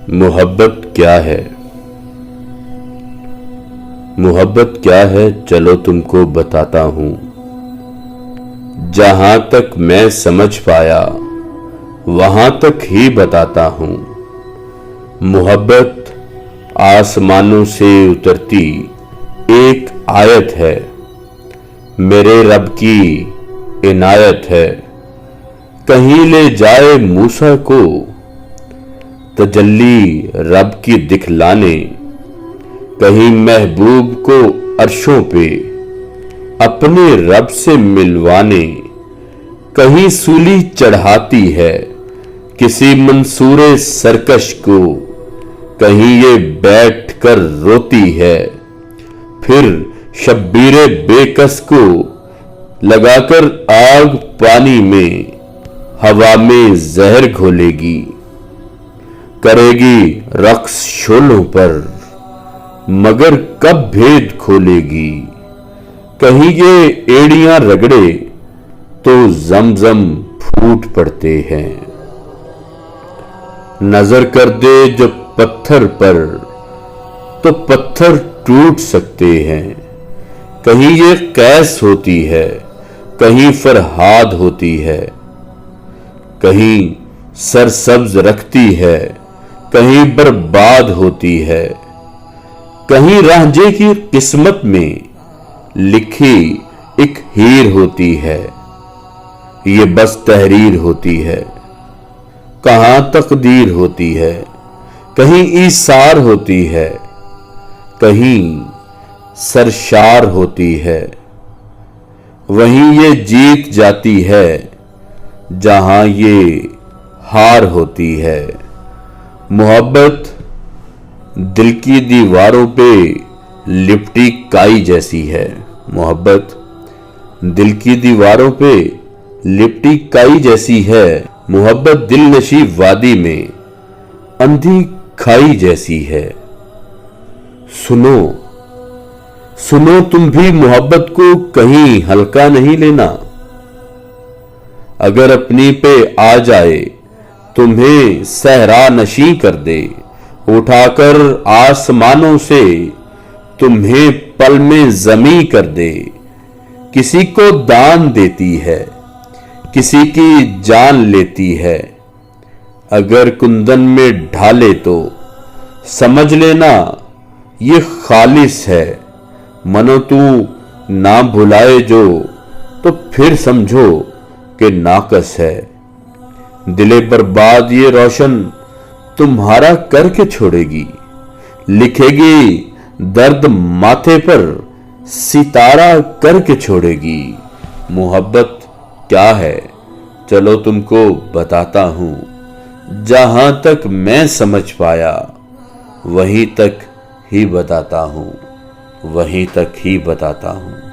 मोहब्बत क्या है? मोहब्बत क्या है चलो तुमको बताता हूं। जहां तक मैं समझ पाया वहां तक ही बताता हूं। मोहब्बत आसमानों से उतरती एक आयत है, मेरे रब की इनायत है। कहीं ले जाए मूसा को तजल्ली रब की दिखलाने, कहीं महबूब को अर्शों पे अपने रब से मिलवाने। कहीं सूली चढ़ाती है किसी मंसूरे सरकश को, कहीं ये बैठ कर रोती है फिर शब्बीरे बेकस को लगाकर आग पानी में हवा में जहर घोलेगी। करेगी रक्स शोलों पर मगर कब भेद खोलेगी। कहीं ये एड़ियां रगड़े तो जमजम फूट पड़ते हैं। नजर कर दे जब पत्थर पर तो पत्थर टूट सकते हैं। कहीं ये कैस होती है कहीं फरहाद होती है। कहीं सरसब्ज रखती है कहीं बर्बाद होती है। कहीं रांझे की किस्मत में लिखी एक हीर होती है, ये बस तहरीर होती है। कहां तकदीर होती है, कहीं ईसार होती है, कहीं सरशार होती है। वहीं ये जीत जाती है जहां ये हार होती है। मोहब्बत दिल की दीवारों पे लिपटी काई जैसी है। मोहब्बत दिल की दीवारों पे लिपटी काई जैसी है। मोहब्बत दिल नशी वादी में अंधी खाई जैसी है। सुनो सुनो तुम भी मोहब्बत को कहीं हल्का नहीं लेना। अगर अपनी पे आ जाए तुम्हें सहरा नशी कर दे, उठाकर आसमानों से तुम्हें पल में जमी कर दे। किसी को दान देती है किसी की जान लेती है। अगर कुंदन में ढाले तो समझ लेना ये खालिस है। मनो तू ना भुलाए जो तो फिर समझो कि नाकस है। दिले बर्बाद ये रोशन तुम्हारा करके छोड़ेगी। लिखेगी दर्द माथे पर सितारा करके छोड़ेगी। मोहब्बत क्या है चलो तुमको बताता हूं। जहां तक मैं समझ पाया वहीं तक ही बताता हूं, वहीं तक ही बताता हूं।